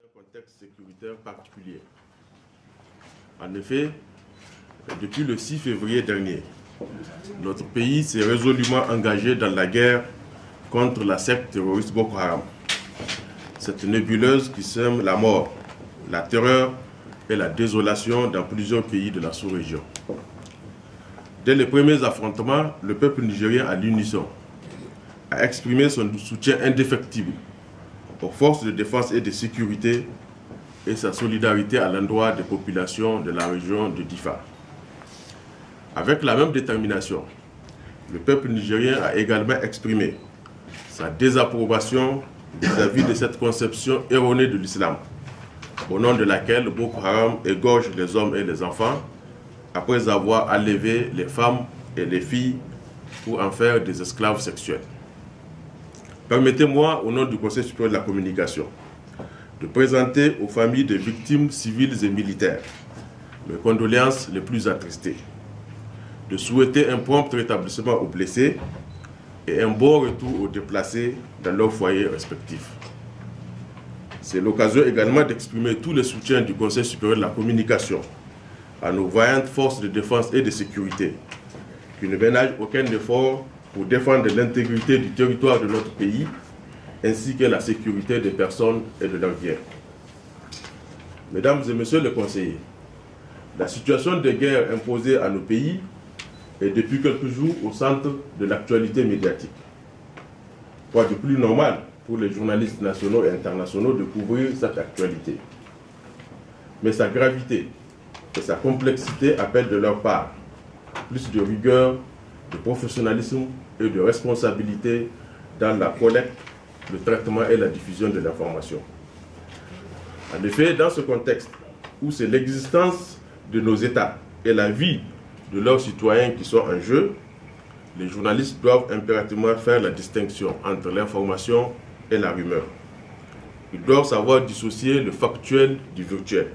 un contexte sécuritaire particulier. En effet, depuis le 6 février dernier, notre pays s'est résolument engagé dans la guerre contre la secte terroriste Boko Haram. Cette nébuleuse qui sème la mort, la terreur et la désolation dans plusieurs pays de la sous-région. Dès les premiers affrontements, le peuple nigérien à l'unisson a exprimé son soutien indéfectible aux forces de défense et de sécurité et sa solidarité à l'endroit des populations de la région de Difa. Avec la même détermination, le peuple nigérien a également exprimé sa désapprobation vis-à-vis de cette conception erronée de l'islam, au nom de laquelle Boko Haram égorge les hommes et les enfants après avoir enlevé les femmes et les filles pour en faire des esclaves sexuels. Permettez-moi, au nom du Conseil supérieur de la communication, de présenter aux familles des victimes civiles et militaires mes condoléances les plus attristées, de souhaiter un prompt rétablissement aux blessés et un bon retour aux déplacés dans leurs foyers respectifs. C'est l'occasion également d'exprimer tout le soutien du Conseil supérieur de la communication à nos vaillantes forces de défense et de sécurité, qui ne ménagent aucun effort pour défendre l'intégrité du territoire de notre pays, ainsi que la sécurité des personnes et de leurs biens. Mesdames et messieurs les conseillers, la situation de guerre imposée à nos pays est depuis quelques jours au centre de l'actualité médiatique. Quoi de plus normal pour les journalistes nationaux et internationaux de couvrir cette actualité. Mais sa gravité et sa complexité appellent de leur part plus de rigueur, de professionnalisme et de responsabilité dans la collecte, le traitement et la diffusion de l'information. En effet, dans ce contexte où c'est l'existence de nos États et la vie de leurs citoyens qui sont en jeu, les journalistes doivent impérativement faire la distinction entre l'information et la rumeur. Ils doivent savoir dissocier le factuel du virtuel.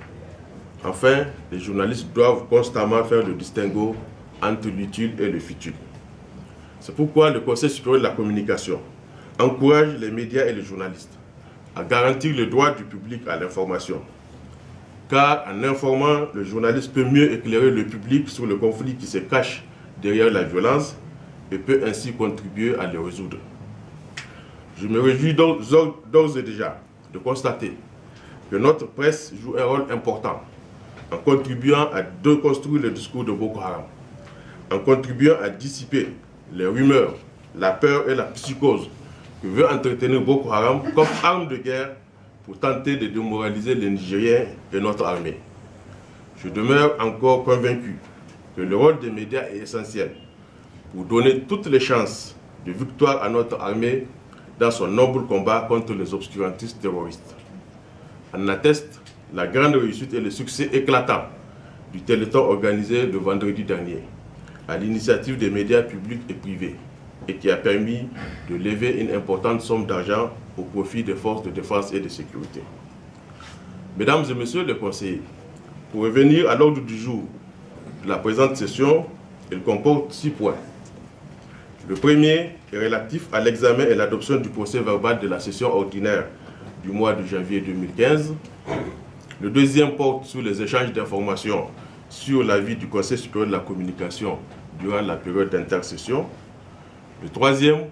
Enfin, les journalistes doivent constamment faire le distinguo entre l'utile et le futile. C'est pourquoi le Conseil supérieur de la communication encourage les médias et les journalistes à garantir le droit du public à l'information. Car en informant, le journaliste peut mieux éclairer le public sur le conflit qui se cache derrière la violence et peut ainsi contribuer à les résoudre. Je me réjouis d'ores et déjà de constater que notre presse joue un rôle important en contribuant à déconstruire le discours de Boko Haram, en contribuant à dissiper les rumeurs, la peur et la psychose que veut entretenir Boko Haram comme arme de guerre pour tenter de démoraliser les Nigériens et notre armée. Je demeure encore convaincu que le rôle des médias est essentiel pour donner toutes les chances de victoire à notre armée dans son noble combat contre les obscurantistes terroristes. En atteste la grande réussite et le succès éclatant du téléthon organisé le vendredi dernier, à l'initiative des médias publics et privés, et qui a permis de lever une importante somme d'argent au profit des forces de défense et de sécurité. Mesdames et messieurs les conseillers, pour revenir à l'ordre du jour de la présente session, il comporte 6 points. Le premier est relatif à l'examen et l'adoption du procès-verbal de la session ordinaire du mois de janvier 2015. Le deuxième porte sur les échanges d'informations sur l'avis du Conseil supérieur de la communication durant la période d'intercession. Le troisième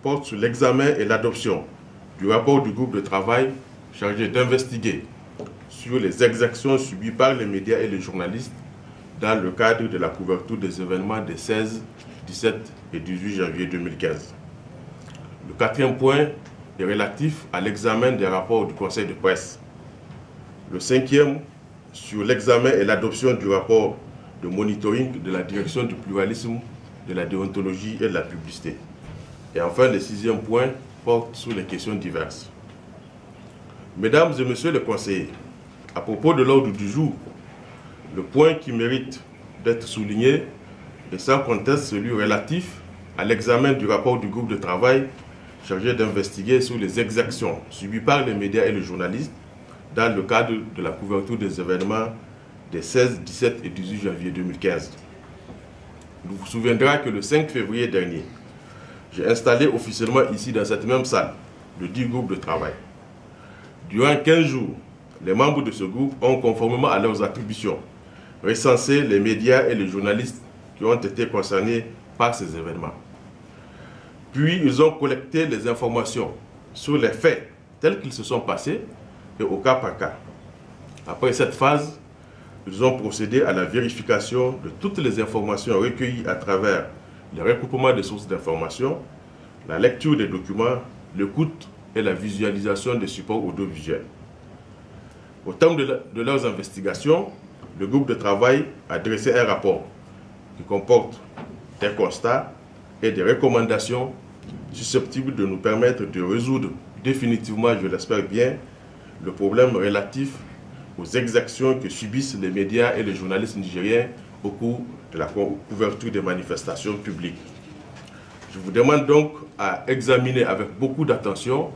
porte sur l'examen et l'adoption du rapport du groupe de travail chargé d'investiguer sur les exactions subies par les médias et les journalistes dans le cadre de la couverture des événements des 16, 17 et 18 janvier 2015. Le quatrième point est relatif à l'examen des rapports du Conseil de presse. Le cinquième, sur l'examen et l'adoption du rapport de monitoring de la direction du pluralisme, de la déontologie et de la publicité. Et enfin, le sixième point porte sur les questions diverses. Mesdames et messieurs les conseillers, à propos de l'ordre du jour, le point qui mérite d'être souligné est sans conteste celui relatif à l'examen du rapport du groupe de travail chargé d'investiguer sur les exactions subies par les médias et les journalistes dans le cadre de la couverture des événements des 16, 17 et 18 janvier 2015. Il vous souviendra que le 5 février dernier, j'ai installé officiellement ici dans cette même salle le dit groupe de travail. Durant 15 jours, les membres de ce groupe ont, conformément à leurs attributions, recensé les médias et les journalistes qui ont été concernés par ces événements. Puis, ils ont collecté les informations sur les faits tels qu'ils se sont passés et au cas par cas. Après cette phase, ils ont procédé à la vérification de toutes les informations recueillies à travers le recoupement des sources d'informations, la lecture des documents, l'écoute et la visualisation des supports audiovisuels. Au terme de leurs investigations, le groupe de travail a dressé un rapport qui comporte des constats et des recommandations susceptibles de nous permettre de résoudre définitivement, je l'espère bien, le problème relatif aux exactions que subissent les médias et les journalistes nigériens au cours de la couverture des manifestations publiques. Je vous demande donc à examiner avec beaucoup d'attention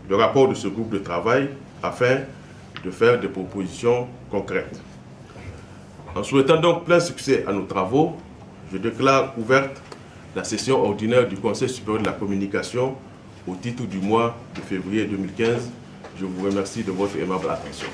le rapport de ce groupe de travail afin de faire des propositions concrètes. En souhaitant donc plein succès à nos travaux, je déclare ouverte la session ordinaire du Conseil supérieur de la communication au titre du mois de février 2015. Je vous remercie de votre aimable attention.